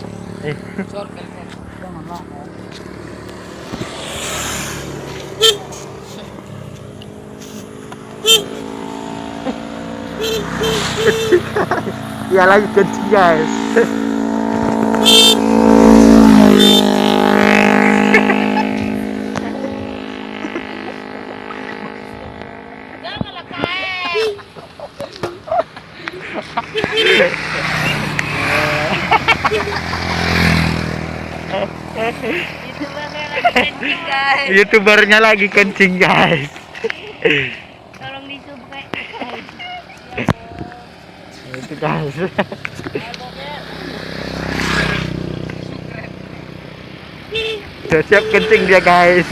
Ya lagi kencing guys. YouTubernya lagi kencing guys. Tolong di-subscribe. Itu guys. Sudah siap kencing dia guys.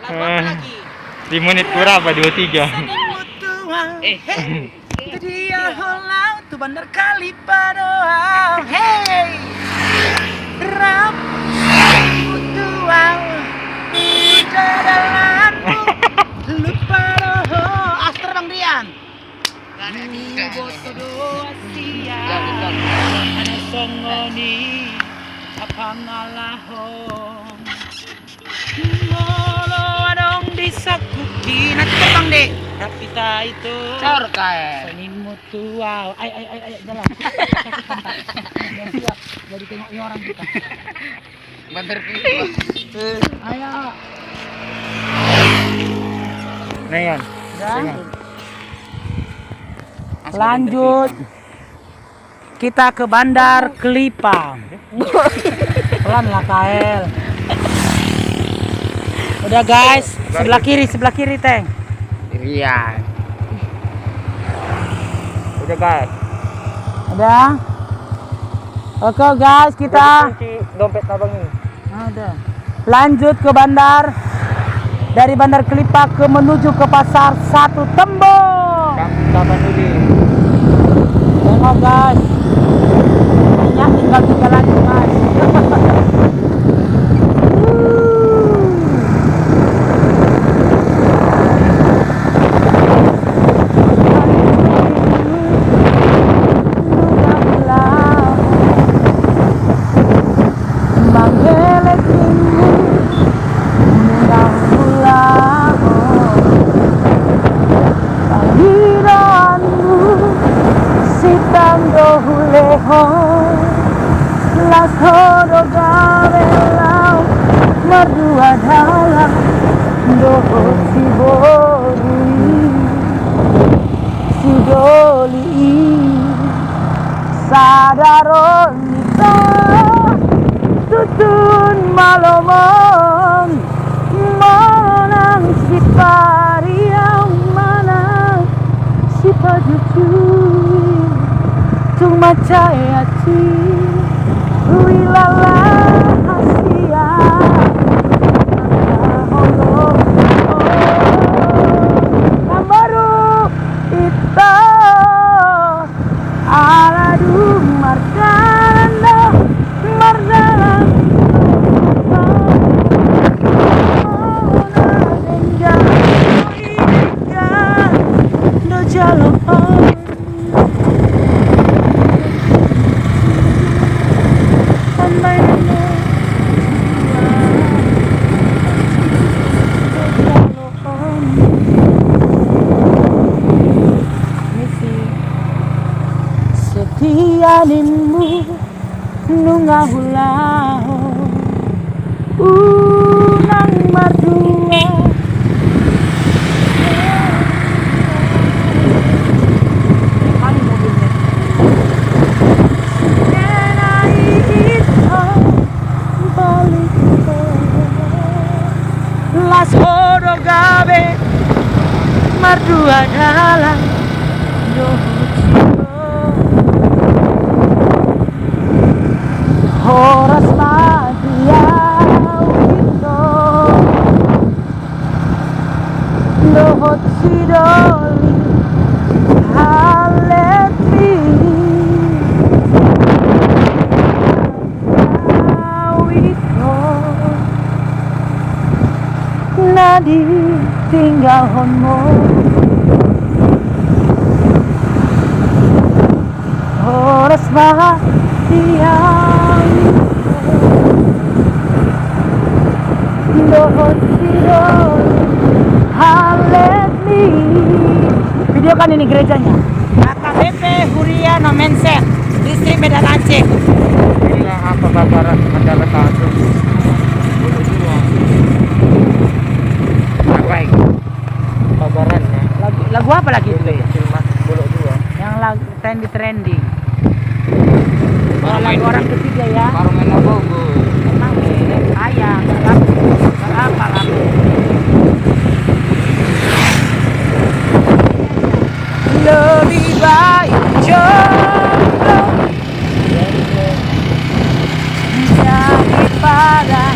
Lagi. 5 menit berapa? 23. Itu dia Laut tu bandar Kalipadoa. Hey, rap mutual jadalanmu lupa doho. Aster Bang Rian. Boto doa sia. Ana songoni apa ngalahon. Molo adong disakuti. Nanti terbang deh. Tapi tak itu. Cor kae. Seni mutual. Ay jalan. Biar siap. Jadi tengok ini orang kita. Bandar Kelipang. Ayo. Nah, Yan. Dah. Lanjut. Kita ke Bandar Kelipang. Pelan lah KL. Udah guys, sebelah kiri Teng. Rian. Udah guys. Udah. Oke guys, kita Kunci dompet abang ini. udah. Lanjut ke bandar. Dari Bandar Kelipang menuju ke Pasar Satu Tembong. Kampung Tapanuli. Tengok guys. Minyak tinggal 3 lagi guys. Las horo gabelau merdua dalam doho si doli sadaron nita tutun malomong manang si pariang manang si pajucui tung macaya ci wilala hasia Kambaru ito aladu markanda mardalan do jalo setianinmu nungahulahu unang mardua kali mobilnya nenai itu balik las horo gabe mardua dalam horas madia wito lohot sidoli haleti wito nadi tinggal honmo horas madia videokan ini gerejanya AKBP Huriano Menset distrik Medan Aceh. Inilah apa Babaran adalah satu. Baik. Babaran ya. Lagu apa lagi itu? Mas Bolok 2. Yang lagu trending. Lagu orang ketiga ya. Baru main Bogo. Emang ayah apa lagu? Lebih baik jomblo daripada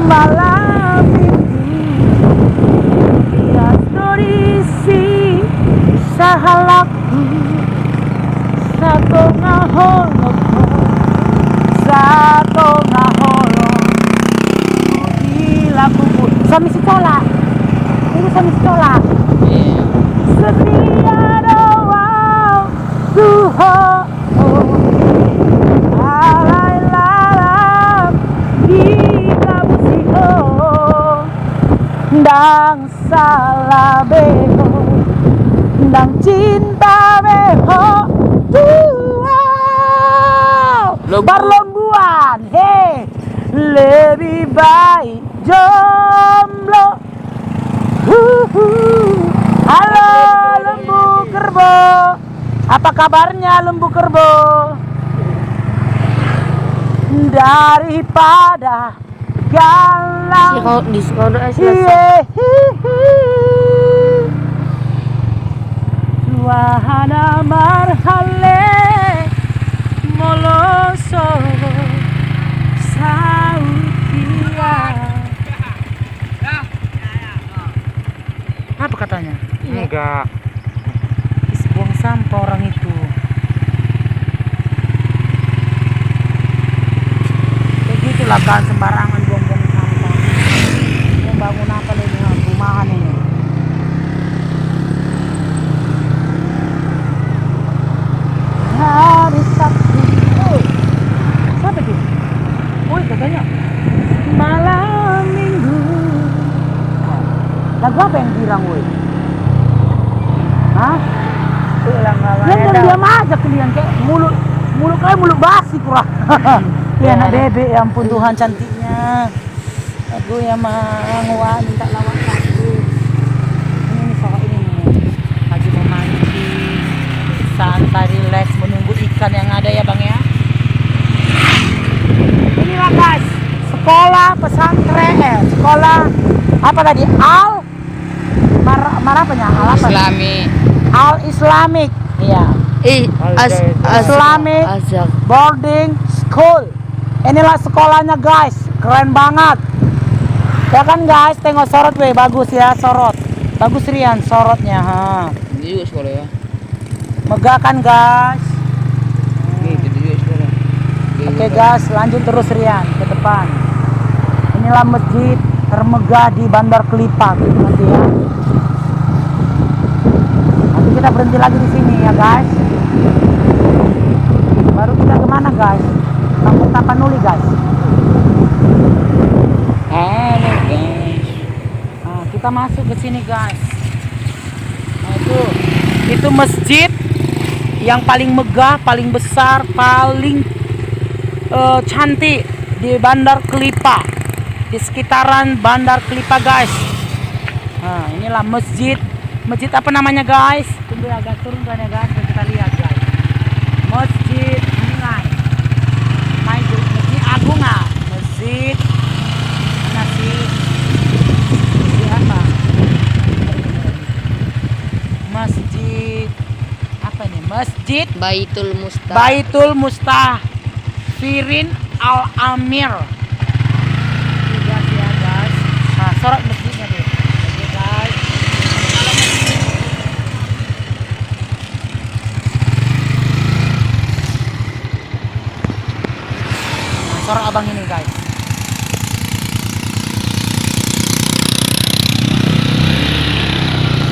malam minggu bias norisi sahalakku satu ngaholo gila kuku sami sekolah ini sami sekolah setia doang Tuhan alai lalam kita musiko ndang salah beho ndang cinta beho Barlongguan he lebih baik jomblo halo lembu kerbo apa kabarnya lembu kerbo daripada galau Di sekolah selesai. Wahana marhale moloso sautia. Apa katanya? Enggak. Is buang sampah orang itu. Begitulah kan sembarangan buang-buang sampah. Mau bangun apa ini rumahan ini? Hari Sabtu. Oh, siapa itu? Oh, katanya malam minggu. Lagu apa yang dirang, woi? Hah? Yang diam aja kalian kayak mulut kayak mulut basi kurang. Ya anak bebek, ya ampun Tuhan cantiknya. Aduh ya mah minta lawak lagi. Ini soal ini nih. Lagi mau mancing, santai relax menunggu ikan yang ada ya Bang ya. Inilah guys, sekolah pesantren, sekolah apa tadi? Al Islamic, iya. Islamic boarding school. Inilah sekolahnya guys, keren banget. Ya kan guys, tengok sorot weh, bagus ya sorot. Bagus Rian sorotnya, ha. Ini juga sekolah ya. Megah kan guys. Ini itu juga sekolah. Oke guys, lanjut terus Rian ke depan. Inilah masjid termegah di Bandar Kelipang nanti ya. Nanti kita berhenti lagi di sini ya guys. Baru kita kemana guys? Kampung Tapanuli guys. Halo guys. Nah, kita masuk ke sini guys. Nah, itu masjid yang paling megah, paling besar, paling cantik di Bandar Kelipang, di sekitaran Bandar Kelipang guys. Nah, inilah masjid apa namanya guys? Tunggu agak turun kan ya guys, kita lihat guys. Masjid Nilai, Masjid Agung, masjid mana sih? Masjid apa? Masjid apa nih? Masjid Baitul Mustafirin Al Amir. Guys ya guys. Nah, sorot masjidnya deh. Oke guys. Nah, sorot abang ini guys.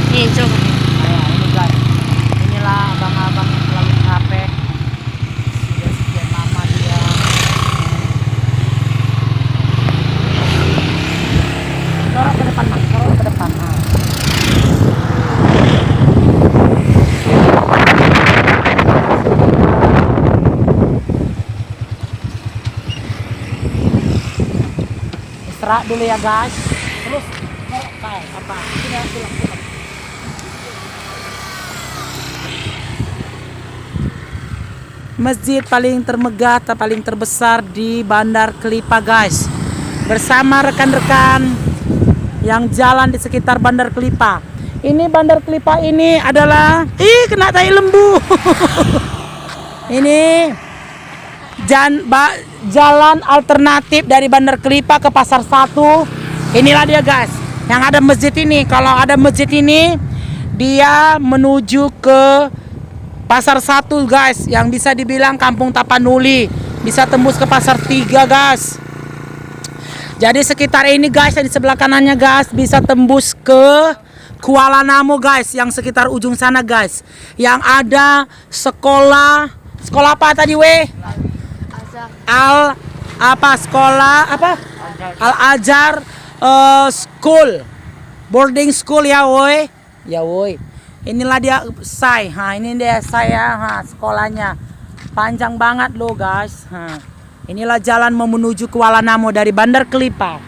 Nih, coba. Nah, ini guys. Inilah abang-abang yang selalu capek. Sudah sekian lama dia. Sorot ke depan mas, sorot ke depan. Nah. Istirahat dulu ya guys. Terus sorot kayak apa? Sudah pulang. Masjid paling termegah, paling terbesar di Bandar Kelipang guys. Bersama rekan-rekan yang jalan di sekitar Bandar Kelipang. Ini Bandar Kelipang ini adalah kena tai lembu. Ini jalan alternatif dari Bandar Kelipah ke Pasar 1. Inilah dia guys, yang ada masjid ini. Kalau ada masjid ini, dia menuju ke Pasar 1 guys, yang bisa dibilang Kampung Tapanuli. Bisa tembus ke Pasar 3 guys. Jadi sekitar ini guys, yang di sebelah kanannya guys, bisa tembus ke Kuala Namu guys, yang sekitar ujung sana guys. Yang ada sekolah apa tadi weh? Al Azhar School, boarding school ya woi. Ya woi. Inilah dia ini dia saya sekolahnya. Panjang banget loh guys. Inilah jalan menuju Kuala Namu dari Bandar Kelipah.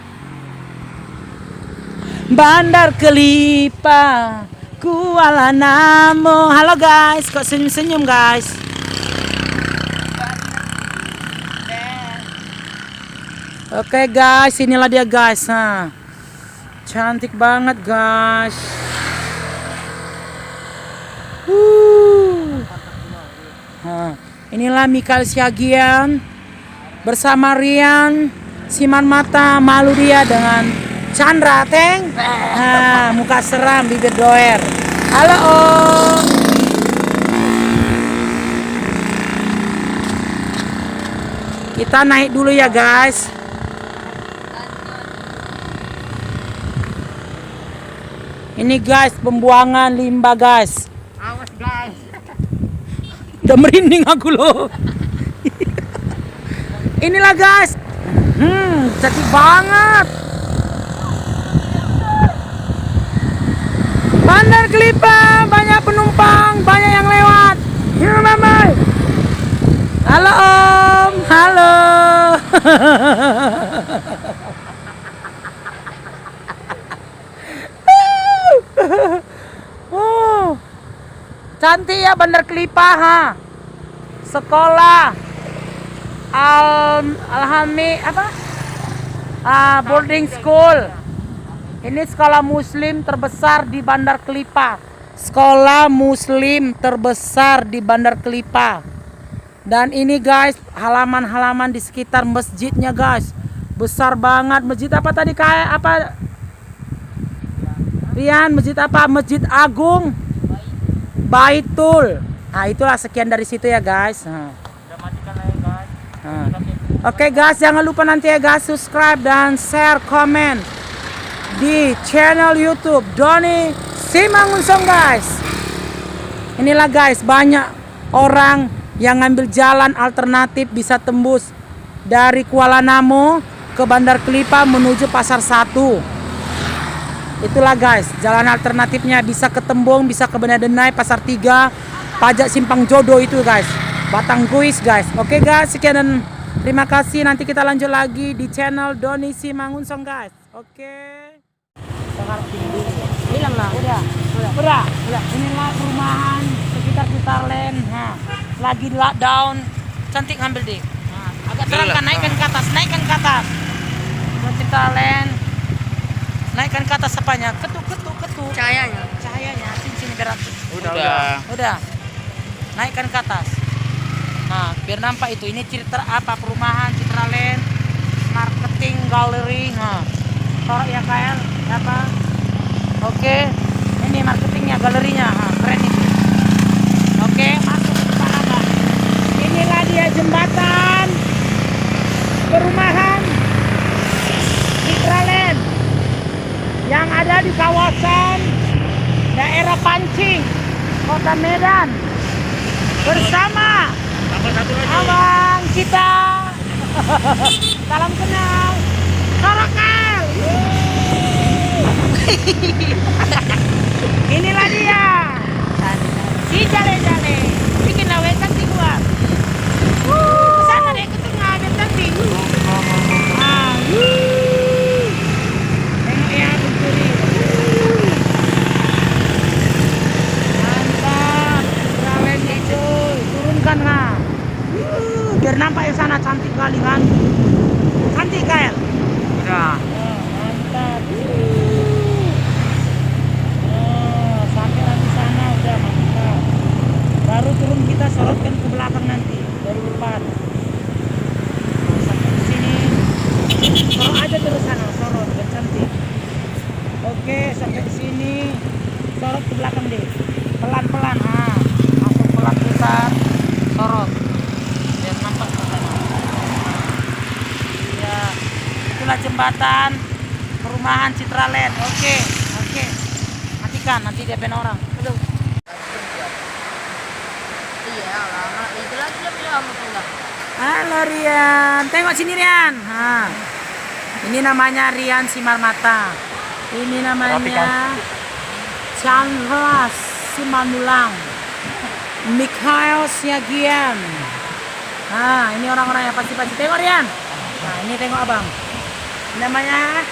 Bandar Kelipah, Kuala Namu. Halo guys, kok senyum-senyum guys? Oke guys, inilah dia guys. Cantik banget guys. Inilah Mikael Siagian bersama Rian Siman Mata, malu dia dengan Chandra Teng. Muka seram, bibir doer. Halo Om. Kita naik dulu ya guys. Ini guys, pembuangan limbah guys. Awas guys. Udah merinding aku loh. Inilah guys. Cantik banget. Bandar Kelipah, banyak penumpang, banyak yang lewat. Halo Om, halo. Cantik ya Bandar Kelipah. Sekolah boarding school. Ini sekolah muslim terbesar di Bandar Kelipah. Sekolah muslim terbesar di Bandar Kelipah. Dan ini guys, halaman-halaman di sekitar masjidnya guys. Besar banget. Masjid apa tadi kayak apa? Rian, masjid apa? Masjid Agung Baitul. Itulah sekian dari situ ya guys. Oke guys, jangan lupa nanti ya guys, subscribe dan share, komen di channel YouTube Doni Simangunsong guys. Inilah guys, banyak orang yang ngambil jalan alternatif bisa tembus dari Kuala Namu ke Bandar Kelipah menuju Pasar 1. Itulah guys, jalan alternatifnya, bisa ke Tembung, bisa ke Banda Denai, Pasar 3, Pajak Simpang Jodoh itu guys, Batang Guis guys. Oke guys, sekian dan terima kasih. Nanti kita lanjut lagi di channel Doni Simangunsong guys. Oke. Bilang lah. Udah. Inilah perumahan sekitar Citarland. Lagi lockdown. Cantik ngambil deh. Agak terang kan, naikkan ke atas. Citarland. Naikkan ke atas apanya? Ketuk. Cahayanya. Sini berat. Udah. Naikkan ke atas. Biar nampak itu. Ini cerita apa perumahan Citraland, marketing gallery. Torok ya KL, apa? Oke. Ini marketingnya, galerinya. Keren ini. Oke, masuk ke depan apa? Inilah dia jembatan perumahan Citraland yang ada di kawasan daerah Pancing, Kota Medan. Bersama abang kita. Salam kenal. Torokel. Inilah dia. Si jale-jale. Bikin lawe cantik gua. Kesana deh ke tengah biar cantik. Tengok ya pencuri. Mantap. Ramen itu. Turunkan biar nampak yang sana cantik kali kan. Cantik Kael. Udah. Mantap. Sampai nanti sana udah mantap. Baru turun kita sorotkan ke belakang nanti dari depan. adalah jembatan perumahan Citraland. Oke. Matikan, nanti dia pen orang. Aduh. Iya, lama. Itu lagi lebih lama pula. Halo Rian, tengok sini Rian. Ini namanya Rian Simarmata. Ini namanya Chandra Simanulang, Mikhail Siagian. Ini orang-orang yang pasti-pasti. Tengok Rian. Ini tengok abang. Namanya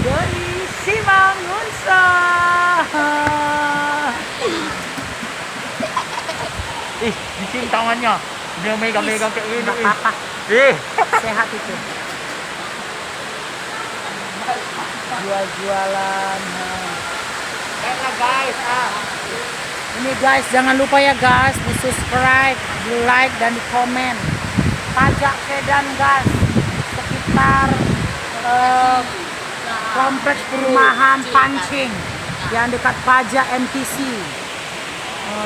Doni Simangunsa. Dicium tangannya. Dia megang-megang kayak gini. Nggak apa-apa. Sehat itu. Jual-jualan. Guys. Ini guys, jangan lupa ya guys, di subscribe, di like dan di komen. Pajak Kedan guys, sekitar kompleks perumahan Pancing yang dekat pajak MTC.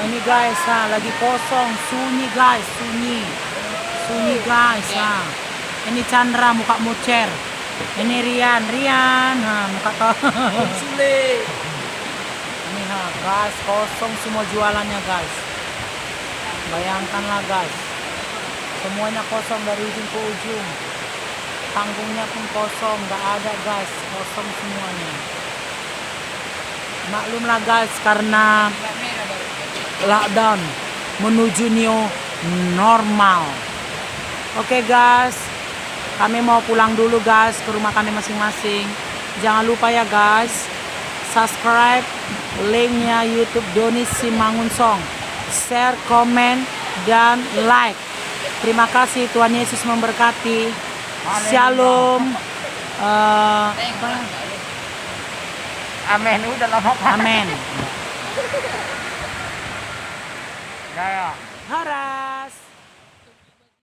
Ini guys, lagi kosong, sunyi guys, sunyi guys. Ini Chandra muka mucer. Ini Rian, muka Sule. Ini guys, kosong semua jualannya guys. Bayangkanlah guys, semuanya kosong dari ujung ke ujung. Panggungnya pun kosong, nggak ada guys, kosong semuanya. Maklumlah guys, karena lockdown menuju new normal. Oke guys, kami mau pulang dulu guys ke rumah kami masing-masing. Jangan lupa ya guys, subscribe linknya YouTube Doni Simangunsong, share, komen, dan like. Terima kasih, Tuhan Yesus memberkati. Shalom. Amin. Udah lama. Amin. Ya. Hara.